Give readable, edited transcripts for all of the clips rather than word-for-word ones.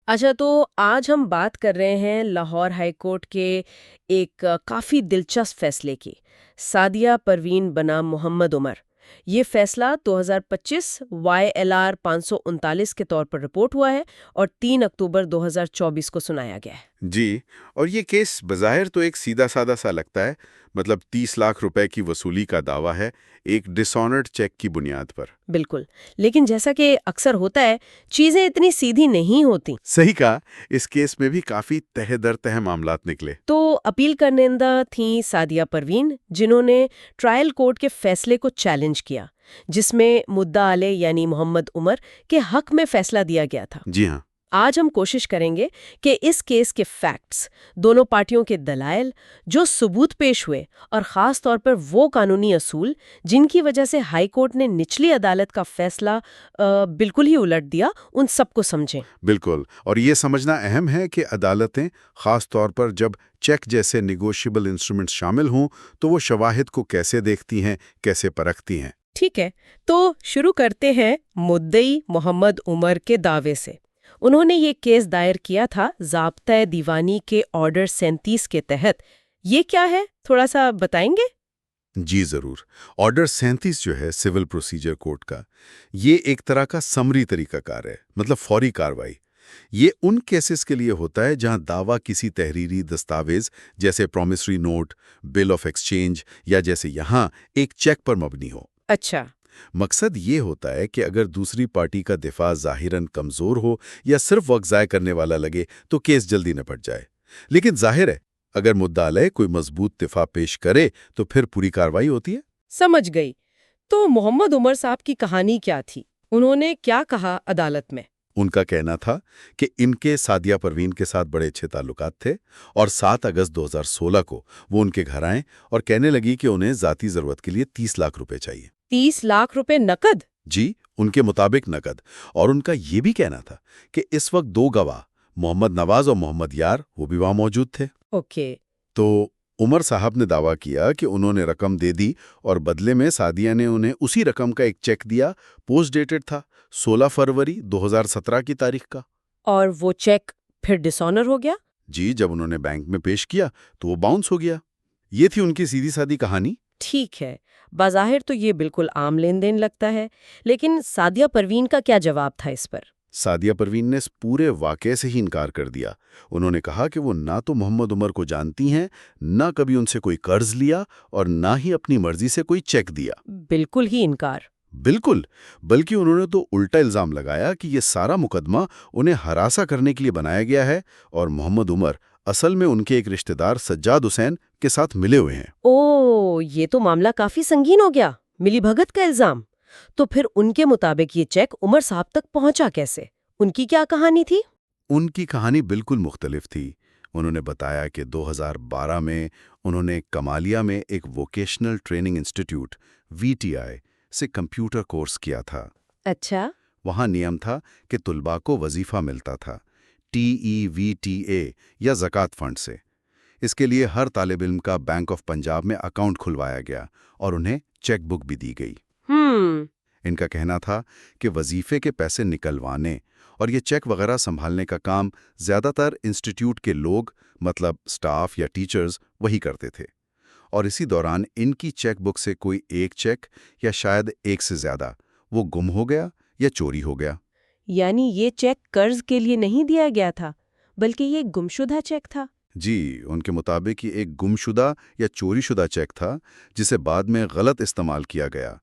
اچھا، تو آج ہم بات کر رہے ہیں لاہور ہائی کورٹ کے ایک کافی دلچسپ فیصلے کی۔ سعدیہ پروین بنام محمد عمر۔ یہ فیصلہ 2025 وائی ایل آر 539 کے طور پر رپورٹ ہوا ہے اور 3 اکتوبر 2024 کو سنایا گیا ہے۔ جی، اور یہ کیس بظاہر تو ایک سیدھا سادہ سا لگتا ہے، مطلب 30 لاکھ روپے کی وصولی کا دعویٰ ہے ایک ڈس آنرڈ چیک کی بنیاد پر۔ بالکل، لیکن جیسا کہ اکثر ہوتا ہے، چیزیں اتنی سیدھی نہیں ہوتی۔ صحیح کہا، اس کیس میں بھی کافی تہ در تہ معاملات نکلے۔ تو اپیل کرنندہ تھیں سعدیہ پروین، جنہوں نے ٹرائل کورٹ کے فیصلے کو چیلنج کیا، جس میں مدعا علیہ یعنی محمد عمر کے حق میں فیصلہ دیا گیا تھا۔ جی ہاں، آج ہم کوشش کریں گے کہ اس کیس کے فیکٹس، دونوں پارٹیوں کے دلائل، جو ثبوت پیش ہوئے، اور خاص طور پر وہ قانونی اصول جن کی وجہ سے ہائی کورٹ نے نچلی عدالت کا فیصلہ بالکل ہی الٹ دیا، ان سب کو سمجھیں۔ بالکل، اور یہ سمجھنا اہم ہے کہ عدالتیں خاص طور پر جب چیک جیسے نیگوشیبل انسٹرومنٹس شامل ہوں تو وہ شواہد کو کیسے دیکھتی ہیں، کیسے پرکھتی ہیں۔ ٹھیک ہے، تو شروع کرتے ہیں مدعی محمد عمر کے دعوے سے۔ انہوں نے یہ کیس دائر کیا تھا ضابطۂ دیوانی کے آرڈر 37 کے تحت۔ یہ کیا ہے، تھوڑا سا بتائیں گے؟ جی ضرور، آرڈر 37 جو ہے سول پروسیجر کوڈ کا، یہ ایک طرح کا سمری طریقہ کار ہے، مطلب فوری کاروائی۔ یہ ان کیسز کے لیے ہوتا ہے جہاں دعویٰ کسی تحریری دستاویز جیسے promissory note, bill of exchange یا جیسے یہاں ایک چیک پر مبنی ہو۔ اچھا۔ مقصد یہ ہوتا ہے کہ اگر دوسری پارٹی کا دفاع ظاہراً کمزور ہو یا صرف وقت ضائع کرنے والا لگے تو کیس جلدی نپٹ جائے، لیکن ظاہر ہے اگر مدعا علیہ کوئی مضبوط دفاع پیش کرے تو پھر پوری کاروائی ہوتی ہے۔ سمجھ گئی۔ تو محمد عمر صاحب کی کہانی کیا تھی؟ انہوں نے کیا کہا عدالت میں؟ ان کا کہنا تھا کہ ان کے سعدیہ پروین کے ساتھ بڑے اچھے تعلقات تھے اور 7 اگست 2016 کو وہ ان کے گھر آئیں اور کہنے لگی کہ انہیں ذاتی ضرورت کے لیے 30 لاکھ روپے چاہیے۔ 30 لاکھ روپے نقد؟ جی، ان کے مطابق نقد، اور ان کا یہ بھی کہنا تھا کہ اس وقت 2 گواہ، محمد نواز اور محمد یار، وہ بھی وہاں موجود تھے۔ اوکے۔ تو عمر صاحب نے دعویٰ کیا کہ انہوں نے رقم دے دی اور بدلے میں سعدیہ نے انہیں اسی رقم کا ایک چیک دیا، پوسٹ ڈیٹڈ تھا 16 فروری 2017 کی تاریخ کا۔ اور وہ چیک پھر ڈس آنر ہو گیا؟ جی، جب انہوں نے بینک میں پیش کیا تو وہ باؤنس ہو گیا۔ یہ تھی ان کی سیدھی سادی کہانی۔ ٹھیک ہے، بظاہر تو یہ بالکل عام لین دین لگتا ہے، لیکن سعدیہ پروین کا کیا جواب تھا اس پر؟ سعدیہ پروین نے اس پورے واقعے سے ہی انکار کر دیا۔ انہوں نے کہا کہ وہ نہ تو محمد عمر کو جانتی ہیں، نہ کبھی ان سے کوئی قرض لیا اور نہ ہی اپنی مرضی سے کوئی چیک دیا۔ بالکل ہی انکار۔ بالکل، بلکہ انہوں نے تو الٹا الزام لگایا کہ یہ سارا مقدمہ انہیں ہراساں کرنے کے لیے بنایا گیا ہے اور محمد عمر اصل میں ان کے ایک رشتہ دار سجاد حسین کے ساتھ ملے ہوئے ہیں۔ اوہ، یہ تو معاملہ کافی سنگین ہو گیا، ملی بھگت کا الزام۔ تو پھر ان کے مطابق یہ چیک عمر صاحب تک پہنچا کیسے؟ ان کی کیا کہانی تھی؟ ان کی کہانی بالکل مختلف تھی۔ انہوں نے بتایا کہ 2012 میں انہوں نے کمالیہ میں ایک ووکیشنل ٹریننگ انسٹیٹیوٹ VTI سے کمپیوٹر کورس کیا تھا۔ اچھا۔ وہاں نیم تھا کہ طلباء کو وظیفہ ملتا تھا TEVTA یا زکوٰۃ فنڈ سے۔ اس کے لیے ہر طالب علم کا بینک آف پنجاب میں اکاؤنٹ کھلوایا گیا اور انہیں چیک بک بھی دی گئی۔ ان کا کہنا تھا کہ وظیفے کے پیسے نکلوانے اور یہ چیک وغیرہ سنبھالنے کا کام زیادہ تر انسٹیٹیوٹ کے لوگ، مطلب سٹاف یا ٹیچرز، وہی کرتے تھے، اور اسی دوران ان کی چیک بک سے کوئی ایک چیک یا شاید ایک سے زیادہ وہ گم ہو گیا یا چوری ہو گیا۔ یعنی یہ چیک قرض کے لیے نہیں دیا گیا تھا، بلکہ یہ گمشدہ چیک تھا؟ جی، ان کے مطابق یہ ایک گمشدہ یا چوری شدہ چیک تھا جسے بعد میں غلط استعمال کیا گیا،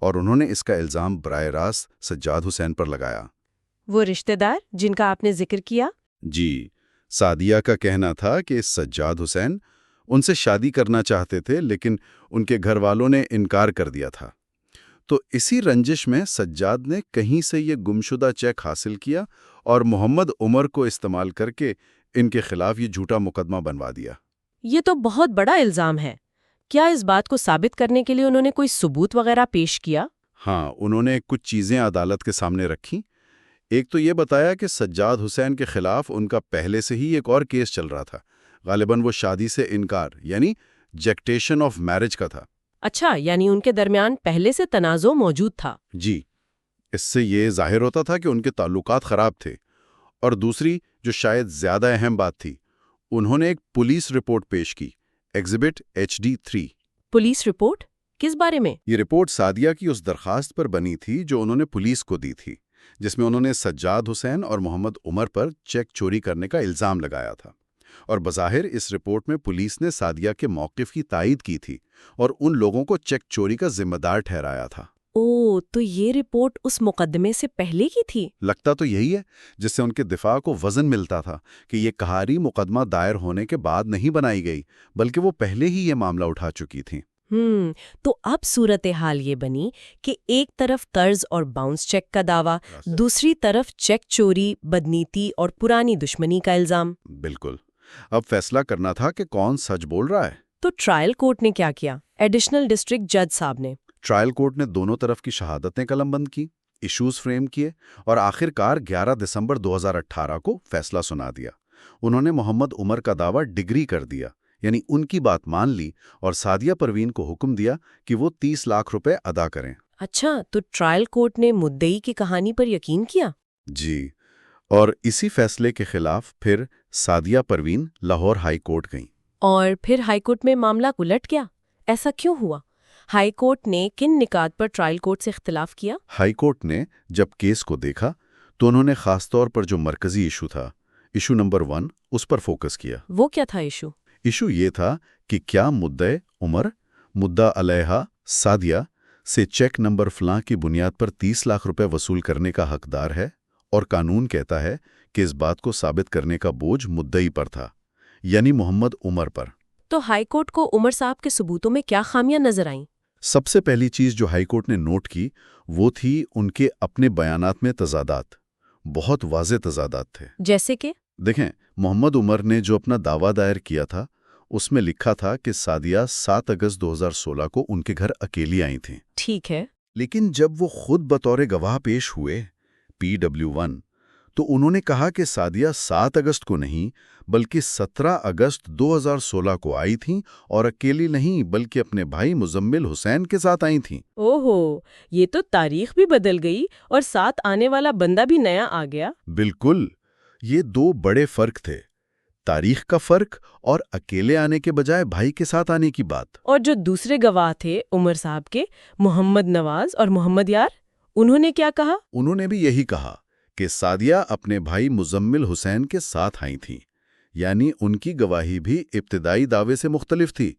اور انہوں نے اس کا الزام براہ راست سجاد حسین پر لگایا۔ وہ رشتہ دار جن کا آپ نے ذکر کیا؟ جی، سعدیہ کا کہنا تھا کہ سجاد حسین ان سے شادی کرنا چاہتے تھے لیکن ان کے گھر والوں نے انکار کر دیا تھا۔ تو اسی رنجش میں سجاد نے کہیں سے یہ گمشدہ چیک حاصل کیا اور محمد عمر کو استعمال کر کے ان کے خلاف یہ جھوٹا مقدمہ بنوا دیا۔ یہ تو بہت بڑا الزام ہے۔ کیا اس بات کو ثابت کرنے کے لیے انہوں نے کوئی ثبوت وغیرہ پیش کیا؟ ہاں، انہوں نے کچھ چیزیں عدالت کے سامنے رکھیں۔ ایک تو یہ بتایا کہ سجاد حسین کے خلاف ان کا پہلے سے ہی ایک اور کیس چل رہا تھا، غالباً وہ شادی سے انکار یعنی جیکٹیشن آف میرج کا تھا۔ اچھا، یعنی ان کے درمیان پہلے سے تنازع موجود تھا۔ جی، اس سے یہ ظاہر ہوتا تھا کہ ان کے تعلقات خراب تھے، اور دوسری جو شاید زیادہ اہم بات تھی، انہوں نے ایک پولیس رپورٹ پیش کی، ایگزیبٹ HD3۔ پولیس رپورٹ کس بارے میں؟ یہ رپورٹ سعدیہ کی اس درخواست پر بنی تھی جو انہوں نے پولیس کو دی تھی، جس میں انہوں نے سجاد حسین اور محمد عمر پر چیک چوری کرنے کا الزام لگایا تھا، اور بظاہر اس رپورٹ میں پولیس نے سعدیہ کے موقف کی تائید کی تھی اور ان لوگوں کو چیک چوری کا ذمہ دار ٹھہرایا تھا۔ تو یہ رپورٹ اس مقدمے سے پہلے کی تھی؟ لگتا تو یہی ہے، جس سے ان کے دفاع کو وزن ملتا تھا کہ یہ کہاری مقدمہ دائر ہونے کے بعد نہیں بنائی گئی، بلکہ وہ پہلے ہی یہ معاملہ اٹھا چکی تھیں۔ تو اب صورتحال یہ بنی کہ ایک طرف قرض اور باؤنس چیک کا دعویٰ، دوسری طرف چیک چوری، بدنیتی اور پرانی دشمنی کا الزام۔ بالکل، اب فیصلہ کرنا تھا کہ کون سچ بول رہا ہے۔ تو ٹرائل کورٹ نے کیا کیا؟ ایڈیشنل ڈسٹرکٹ جج صاحب نے ٹرائل کورٹ نے دونوں طرف کی شہادتیں قلم بند کی، ایشوز فریم کیے، اور آخر کار 11 دسمبر 2018 کو فیصلہ سنا دیا۔ انہوں نے محمد عمر کا دعویٰ ڈگری کر دیا، یعنی ان کی بات مان لی، اور سعدیہ پروین کو حکم دیا کہ وہ 30 لاکھ روپے ادا کریں۔ اچھا، تو ٹرائل کورٹ نے مدعی کی کہانی پر یقین کیا؟ جی، اور اسی فیصلے کے خلاف پھر سعدیہ پروین لاہور ہائی کورٹ گئیں۔ اور پھر ہائی کورٹ میں معاملہ الٹ گیا، ایسا کیوں ہوا؟ ہائی کورٹ نے کن نکات پر ٹرائل کورٹ سے اختلاف کیا؟ ہائی کورٹ نے جب کیس کو دیکھا تو انہوں نے خاص طور پر جو مرکزی ایشو تھا، ایشو نمبر 1، اس پر فوکس کیا۔ وہ کیا تھا ایشو؟ ایشو یہ تھا کہ کیا مدعی عمر مدعا علیہا سعدیہ سے چیک نمبر فلاں کی بنیاد پر 30 لاکھ روپے وصول کرنے کا حقدار ہے، اور قانون کہتا ہے کہ اس بات کو ثابت کرنے کا بوجھ مدعی پر تھا، یعنی محمد عمر پر۔ تو ہائی کورٹ کو عمر صاحب کے ثبوتوں میں کیا خامیاں نظر آئیں؟ سب سے پہلی چیز جو ہائی کورٹ نے نوٹ کی وہ تھی ان کے اپنے بیانات میں تضادات، بہت واضح تضادات تھے۔ جیسے کہ؟ دیکھیں، محمد عمر نے جو اپنا دعویٰ دائر کیا تھا اس میں لکھا تھا کہ سعدیہ 7 اگست 2016 کو ان کے گھر اکیلی آئی تھیں۔ ٹھیک ہے، لیکن جب وہ خود بطور گواہ پیش ہوئے PW1 تو انہوں نے کہا کہ سعدیہ 7 اگست کو نہیں بلکہ 17 اگست 2016 کو آئی تھیں، اور اکیلی نہیں بلکہ اپنے بھائی مزمل حسین کے ساتھ آئی تھیں۔ اوہو، یہ تو تاریخ بھی بدل گئی اور ساتھ آنے والا بندہ بھی نیا آ گیا۔ بالکل، یہ 2 بڑے فرق تھے، تاریخ کا فرق اور اکیلے آنے کے بجائے بھائی کے ساتھ آنے کی بات۔ اور جو دوسرے گواہ تھے عمر صاحب کے، محمد نواز اور محمد یار، انہوں نے کیا کہا؟ انہوں نے بھی یہی کہا کہ سعدیہ اپنے بھائی مزمل حسین کے ساتھ آئی تھیں، یعنی ان کی گواہی بھی ابتدائی دعوے سے مختلف تھی۔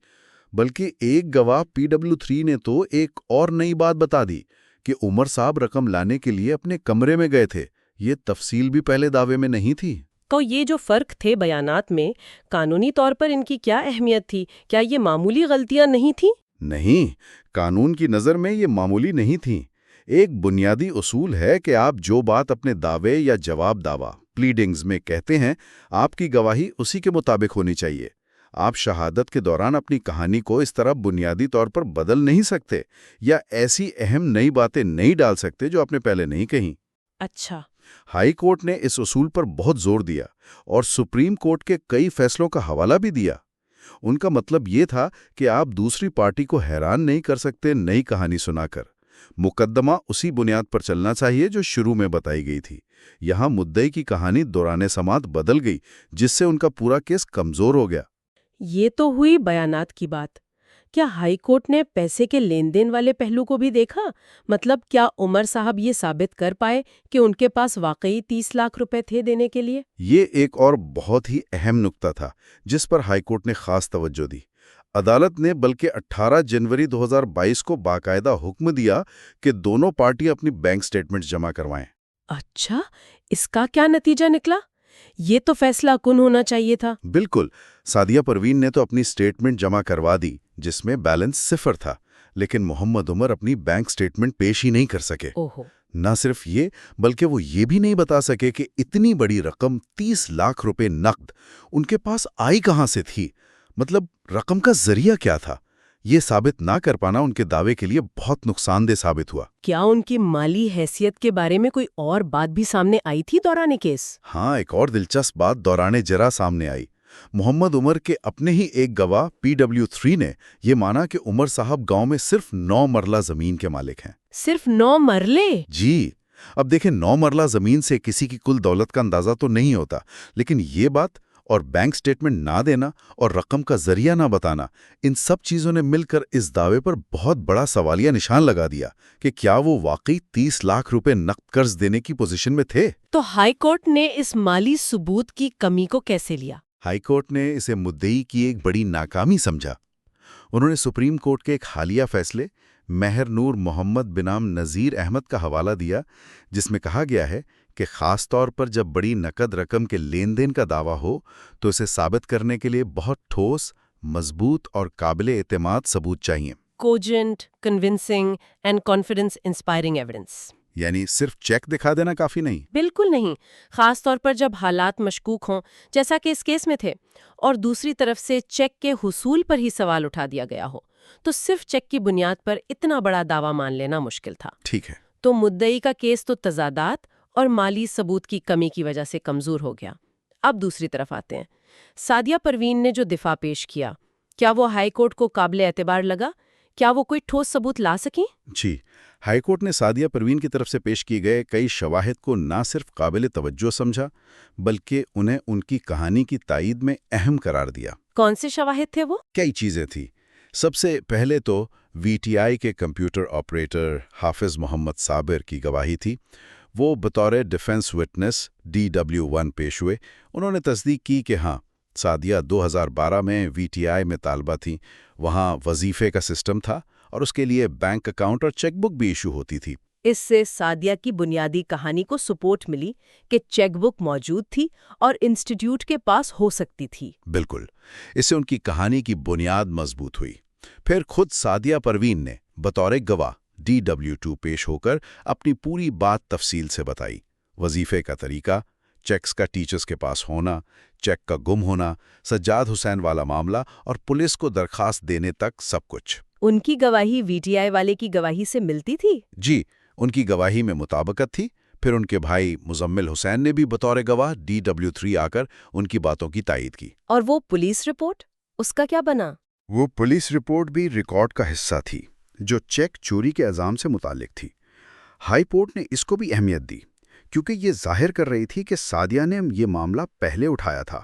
بلکہ ایک گواہ PW3 نے تو ایک اور نئی بات بتا دی کہ عمر صاحب رقم لانے کے لیے اپنے کمرے میں گئے تھے۔ یہ تفصیل بھی پہلے دعوے میں نہیں تھی۔ تو یہ جو فرق تھے بیانات میں، قانونی طور پر ان کی کیا اہمیت تھی؟ کیا یہ معمولی غلطیاں نہیں تھیں؟ نہیں، قانون کی نظر میں یہ معمولی نہیں تھیں۔ ایک بنیادی اصول ہے کہ آپ جو بات اپنے دعوے یا جواب دعویٰ پلیڈنگز میں کہتے ہیں، آپ کی گواہی اسی کے مطابق ہونی چاہیے۔ آپ شہادت کے دوران اپنی کہانی کو اس طرح بنیادی طور پر بدل نہیں سکتے یا ایسی اہم نئی باتیں نہیں ڈال سکتے جو آپ نے پہلے نہیں کہیں۔ اچھا، ہائی کورٹ نے اس اصول پر بہت زور دیا اور سپریم کورٹ کے کئی فیصلوں کا حوالہ بھی دیا۔ ان کا مطلب یہ تھا کہ آپ دوسری پارٹی کو حیران نہیں کر سکتے نئی کہانی سنا کر۔ مقدمہ اسی بنیاد پر چلنا چاہیے جو شروع میں بتائی گئی تھی۔ یہاں مدعی کی کہانی دوران سماعت بدل گئی، جس سے ان کا پورا کیس کمزور ہو گیا۔ یہ تو ہوئی بیانات کی بات۔ کیا ہائی کورٹ نے پیسے کے لین دین والے پہلو کو بھی دیکھا؟ مطلب کیا عمر صاحب یہ ثابت کر پائے کہ ان کے پاس واقعی 30 لاکھ روپے تھے دینے کے لیے؟ یہ ایک اور بہت ہی اہم نکتہ تھا جس پر ہائی کورٹ نے خاص توجہ دی۔ عدالت نے بلکہ 18 جنوری 2022 کو باقاعدہ حکم دیا کہ دونوں پارٹیاں اپنی بینک سٹیٹمنٹ جمع کروائیں۔ اچھا، اس کا کیا نتیجہ نکلا؟ یہ تو فیصلہ کن ہونا چاہیے تھا۔ بالکل، سعدیہ پروین نے تو اپنی سٹیٹمنٹ جمع کروا دی جس میں بیلنس 0 تھا، لیکن محمد عمر اپنی بینک سٹیٹمنٹ پیش ہی نہیں کر سکے۔ اوہو، نہ صرف یہ بلکہ وہ یہ بھی نہیں بتا سکے کہ اتنی بڑی رقم 30 لاکھ روپے نقد ان کے پاس آئی کہاں سے تھی، مطلب رقم کا ذریعہ کیا تھا۔ یہ ثابت نہ کر پانا ان کے دعوے کے لیے بہت نقصان دہ ثابت ہوا۔ کیا ان کی مالی حیثیت کے بارے میں کوئی اور بات بھی سامنے آئی تھی دوران کیس؟ ہاں، ایک اور دلچسپ بات دوران جرا سامنے آئی۔ محمد عمر کے اپنے ہی ایک گواہ PW3 نے یہ مانا کہ عمر صاحب گاؤں میں صرف 9 مرلہ زمین کے مالک ہیں۔ صرف 9 مرلے؟ جی، اب دیکھیں 9 مرلہ زمین سے کسی کی کل دولت کا اندازہ تو نہیں ہوتا، لیکن یہ بات اور بینک سٹیٹمنٹ نہ دینا اور رقم کا ذریعہ نہ بتانا، ان سب چیزوں نے مل کر اس دعوے پر بہت بڑا سوالیہ نشان لگا دیا کہ کیا وہ واقعی 30 لاکھ روپے نقد قرض دینے کی پوزیشن میں تھے۔ تو ہائی کورٹ نے اس مالی ثبوت کی کمی کو کیسے لیا؟ ہائی کورٹ نے اسے مدعی کی ایک بڑی ناکامی سمجھا۔ انہوں نے سپریم کورٹ کے ایک حالیہ فیصلے مہر نور محمد بنام نذیر احمد کا حوالہ دیا، جس میں کہا گیا ہے کہ خاص طور پر جب بڑی نقد رقم کے لین دین کا دعویٰ ہو تو اسے ثابت کرنے کے لیے بہت ٹھوس، مضبوط اور قابل اعتماد ثبوت چاہیے۔ Cogent, convincing and confidence inspiring evidence. یعنی صرف چیک دکھا دینا کافی نہیں؟ بالکل نہیں، خاص طور پر جب حالات مشکوک ہوں جیسا کہ اس کیس میں تھے، اور دوسری طرف سے چیک کے حصول پر ہی سوال اٹھا دیا گیا ہو، تو صرف چیک کی بنیاد پر اتنا بڑا دعویٰ مان لینا مشکل تھا۔ ٹھیک ہے۔ تو مدعی کا کیس تو تضادات اور مالی ثبوت کی کمی کی وجہ سے کمزور ہو گیا۔ اب دوسری طرف آتے ہیں، سعدیہ پروین نے جو دفاع پیش کیا، کیا وہ ہائی کورٹ کو قابل اعتبار لگا؟ کیا وہ کوئی ٹھوس ثبوت لا سکیں؟ جی، ہائی کورٹ نے سعدیہ پروین کی طرف سے پیش کیے گئے کئی شواہد کو نہ صرف قابل توجہ سمجھا، بلکہ انہیں ان کی کہانی کی تائید میں اہم قرار دیا۔ کون سے شواہد تھے وہ؟ کئی چیزیں تھیں۔ سب سے پہلے تو وی ٹی آئی کے کمپیوٹر آپریٹر حافظ محمد صابر کی گواہی تھی۔ وہ بطور ڈیفنس وٹنس DW1 پیش ہوئے۔ انہوں نے تصدیق کی کہ ہاں، سعدیہ 2012 میں وی ٹی آئی میں طالبہ تھیں، وہاں وظیفے کا سسٹم تھا اور اس کے لیے بینک اکاؤنٹ اور چیک بک بھی ایشو ہوتی تھی۔ اس سے سعدیہ کی بنیادی کہانی کو سپورٹ ملی کہ چیک بک موجود تھی اور انسٹیٹیوٹ کے پاس ہو سکتی تھی۔ بالکل، اس سے ان کی کہانی کی بنیاد مضبوط ہوئی۔ پھر خود سعدیہ پروین نے بطور گواہ DW2 پیش ہو کر اپنی پوری بات تفصیل سے بتائی۔ وظیفے کا طریقہ، چیکس کا ٹیچرز کے پاس ہونا، چیک کا گم ہونا، سجاد حسین والا معاملہ اور پولیس کو درخواست دینے تک سب کچھ۔ ان کی گواہی VTI والے کی گواہی سے ملتی تھی؟ جی، ان کی گواہی میں مطابقت تھی۔ پھر ان کے بھائی مزمل حسین نے بھی بطور گواہ DW3 آ کر ان کی باتوں کی تائید کی۔ اور وہ پولیس رپورٹ، اس کا کیا بنا؟ وہ پولیس رپورٹ بھی ریکارڈ کا حصہ تھی، جو چیک چوری کے الزام سے متعلق تھی۔ ہائی کورٹ نے اس کو بھی اہمیت دی، کیونکہ یہ ظاہر کر رہی تھی کہ سعدیہ نے یہ معاملہ پہلے اٹھایا تھا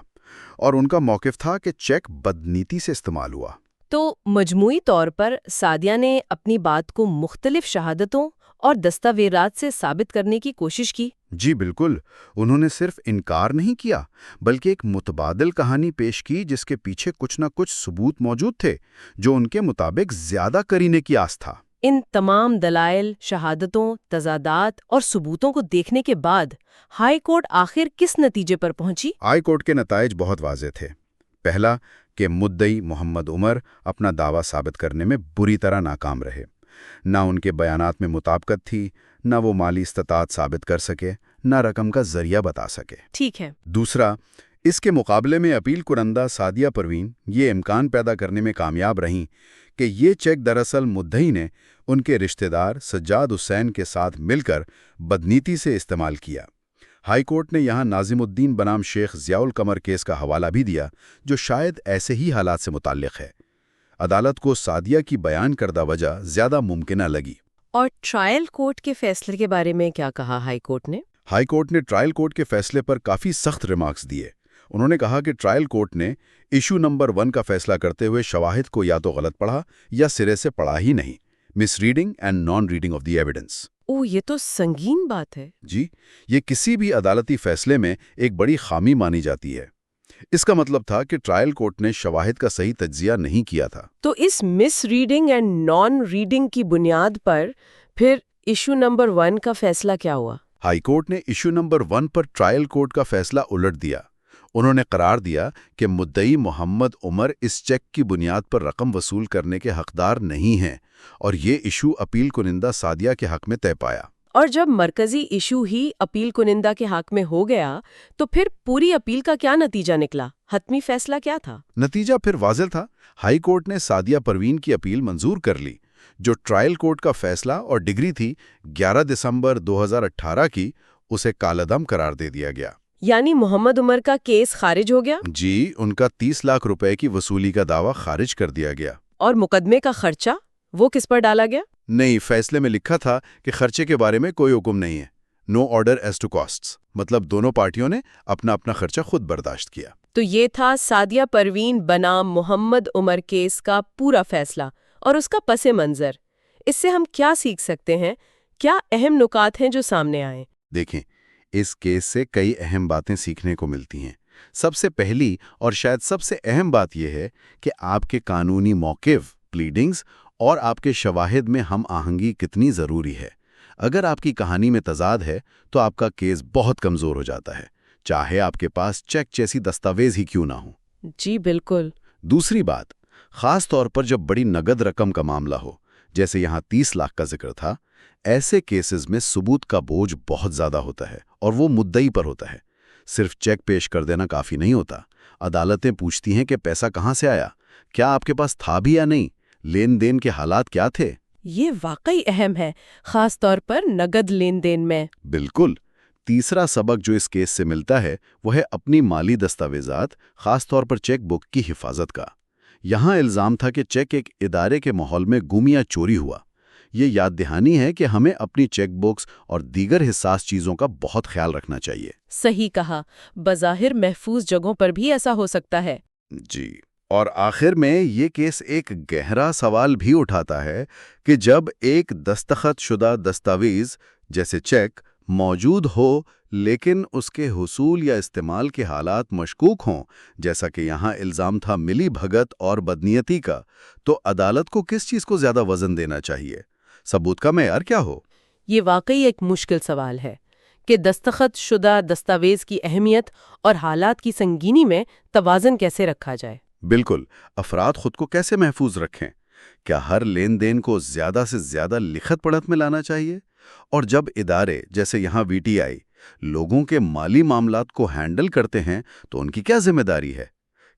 اور ان کا موقف تھا کہ چیک بدنیتی سے استعمال ہوا۔ تو مجموعی طور پر سعدیہ نے اپنی بات کو مختلف شہادتوں اور دستاویزات سے ثابت کرنے کی کوشش کی۔ جی بالکل، انہوں نے صرف انکار نہیں کیا، بلکہ ایک متبادل کہانی پیش کی جس کے پیچھے کچھ نہ کچھ ثبوت موجود تھے، جو ان کے مطابق زیادہ کرینے کی آس تھا۔ ان تمام دلائل، شہادتوں، تضادات اور ثبوتوں کو دیکھنے کے بعد ہائی کورٹ آخر کس نتیجے پر پہنچی؟ ہائی کورٹ کے نتائج بہت واضح تھے۔ پہلا کہ مدعی محمد عمر اپنا دعویٰ ثابت کرنے میں بری طرح ناکام رہے۔ نہ ان کے بیانات میں مطابقت تھی، نہ وہ مالی استطاعت ثابت کر سکے، نہ رقم کا ذریعہ بتا سکے۔ ٹھیک ہے۔ دوسرا، اس کے مقابلے میں اپیل کنندہ سعدیہ پروین یہ امکان پیدا کرنے میں کامیاب رہیں کہ یہ چیک دراصل مدعی نے ان کے رشتہ دار سجاد حسین کے ساتھ مل کر بدنیتی سے استعمال کیا۔ ہائی کورٹ نے یہاں ناظم الدین بنام شیخ ضیاء القمر کیس کا حوالہ بھی دیا، جو شاید ایسے ہی حالات سے متعلق ہے۔ عدالت کو سعدیہ کی بیان کردہ وجہ زیادہ ممکنہ لگی۔ اور ٹرائل کورٹ کے فیصلے کے بارے میں کیا کہا ہائی کورٹ نے؟ ہائی کورٹ نے ٹرائل کورٹ کے فیصلے پر کافی سخت ریمارکس دیے۔ انہوں نے کہا کہ ٹرائل کورٹ نے ایشو نمبر 1 کا فیصلہ کرتے ہوئے شواہد کو یا تو غلط پڑھا یا سرے سے پڑھا ہی نہیں، misreading and non reading of the evidence. یہ تو سنگین بات ہے۔ جی، یہ کسی بھی عدالتی فیصلے میں ایک بڑی خامی مانی جاتی ہے۔ اس کا مطلب تھا کہ ٹرائل کورٹ نے شواہد کا صحیح تجزیہ نہیں کیا تھا۔ تو اس مس ریڈنگ اینڈ نان ریڈنگ کی بنیاد پر پھر ایشو نمبر 1 کا فیصلہ کیا ہوا؟ ہائی کورٹ نے ایشو نمبر 1 پر ٹرائل کورٹ کا فیصلہ الٹ دیا۔ انہوں نے قرار دیا کہ مدعی محمد عمر اس چیک کی بنیاد پر رقم وصول کرنے کے حقدار نہیں ہیں، اور یہ ایشو اپیل کنندہ سعدیہ کے حق میں طے پایا۔ اور جب مرکزی ایشو ہی اپیل کنندہ کے حق میں ہو گیا تو پھر پوری اپیل کا کیا نتیجہ نکلا؟ حتمی فیصلہ کیا تھا؟ نتیجہ پھر واضح تھا۔ ہائی کورٹ نے سعدیہ پروین کی اپیل منظور کر لی۔ جو ٹرائل کورٹ کا فیصلہ اور ڈگری تھی 11 دسمبر 2018 کی، اسے کالعدم قرار دے دیا گیا۔ یعنی محمد عمر کا کیس خارج ہو گیا؟ جی، ان کا 30 لاکھ روپے کی وصولی کا دعویٰ خارج کر دیا گیا۔ اور مقدمے کا خرچہ وہ کس پر ڈالا گیا؟ نہیں، فیصلے میں لکھا تھا کہ خرچے کے بارے میں کوئی حکم نہیں ہے۔ نو آرڈر ایز ٹو کاسٹس، مطلب دونوں پارٹیوں نے اپنا اپنا خرچہ خود برداشت کیا۔ تو یہ تھا سعدیہ پروین بنام محمد عمر کیس کا پورا فیصلہ اور اس کا پس منظر۔ اس سے ہم کیا سیکھ سکتے ہیں؟ کیا اہم نکات ہیں جو سامنے آئیں؟ دیکھیں، اس کیس سے کئی اہم باتیں سیکھنے کو ملتی ہیں۔ سب سے پہلی اور شاید سب سے اہم بات یہ ہے کہ آپ کے قانونی موقف، پلیڈنگز اور آپ کے شواہد میں ہم آہنگی کتنی ضروری ہے۔ اگر آپ کی کہانی میں تضاد ہے تو آپ کا کیس بہت کمزور ہو جاتا ہے، چاہے آپ کے پاس چیک جیسی دستاویز ہی کیوں نہ ہوں۔ جی بالکل۔ دوسری بات، خاص طور پر جب بڑی نقد رقم کا معاملہ ہو، جیسے یہاں 30 لاکھ کا ذکر تھا، ایسے کیسز میں ثبوت کا بوجھ بہت زیادہ ہوتا ہے اور وہ مدعی پر ہوتا ہے۔ صرف چیک پیش کر دینا کافی نہیں ہوتا۔ عدالتیں پوچھتی ہیں کہ پیسہ کہاں سے آیا، کیا آپ کے پاس تھا بھی یا نہیں، لین دین کے حالات کیا تھے۔ یہ واقعی اہم ہے، خاص طور پر نقد لین دین میں۔ بالکل۔ تیسرا سبق جو اس کیس سے ملتا ہے وہ ہے اپنی مالی دستاویزات، خاص طور پر چیک بک کی حفاظت کا۔ یہاں الزام تھا کہ چیک ایک ادارے کے ماحول میں گم یا چوری ہوا۔ یہ یاد دہانی ہے کہ ہمیں اپنی چیک بکس اور دیگر حساس چیزوں کا بہت خیال رکھنا چاہیے۔ صحیح کہا، بظاہر محفوظ جگہوں پر بھی ایسا ہو سکتا ہے۔ جی، اور آخر میں یہ کیس ایک گہرا سوال بھی اٹھاتا ہے کہ جب ایک دستخط شدہ دستاویز جیسے چیک موجود ہو لیکن اس کے حصول یا استعمال کے حالات مشکوک ہوں، جیسا کہ یہاں الزام تھا ملی بھگت اور بدنیتی کا، تو عدالت کو کس چیز کو زیادہ وزن دینا چاہیے؟ ثبوت کا معیار کیا ہو؟ یہ واقعی ایک مشکل سوال ہے کہ دستخط شدہ دستاویز کی اہمیت اور حالات کی سنگینی میں توازن کیسے رکھا جائے۔ بالکل، افراد خود کو کیسے محفوظ رکھیں؟ کیا ہر لین دین کو زیادہ سے زیادہ لکھت پڑھت میں لانا چاہیے؟ اور جب ادارے جیسے یہاں وی ٹی آئی لوگوں کے مالی معاملات کو ہینڈل کرتے ہیں تو ان کی کیا ذمہ داری ہے؟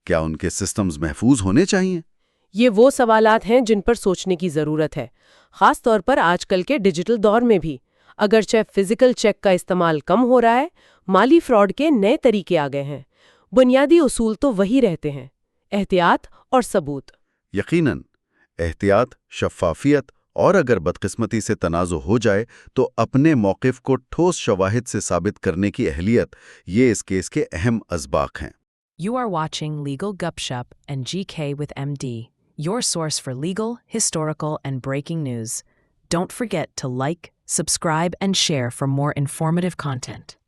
کیا ان کے سسٹمز محفوظ ہونے چاہیے؟ یہ وہ سوالات ہیں جن پر سوچنے کی ضرورت ہے، خاص طور پر آج کل کے ڈیجیٹل دور میں بھی۔ اگرچہ فزیکل چیک کا استعمال کم ہو رہا ہے، مالی فراڈ کے نئے طریقے آ گئے ہیں۔ بنیادی اصول تو وہی رہتے ہیں: احتیاط اور ثبوت۔ یقیناً، احتیاط، شفافیت اور اگر بدقسمتی سے تنازع ہو جائے تو اپنے موقف کو ٹھوس شواہد سے ثابت کرنے کی اہلیت، یہ اس کیس کے اہم اسباق ہیں۔ You are watching Legal Gupshup and GK with MD, your source for legal, historical, and breaking news. Don't forget to like, subscribe, and share for more informative content.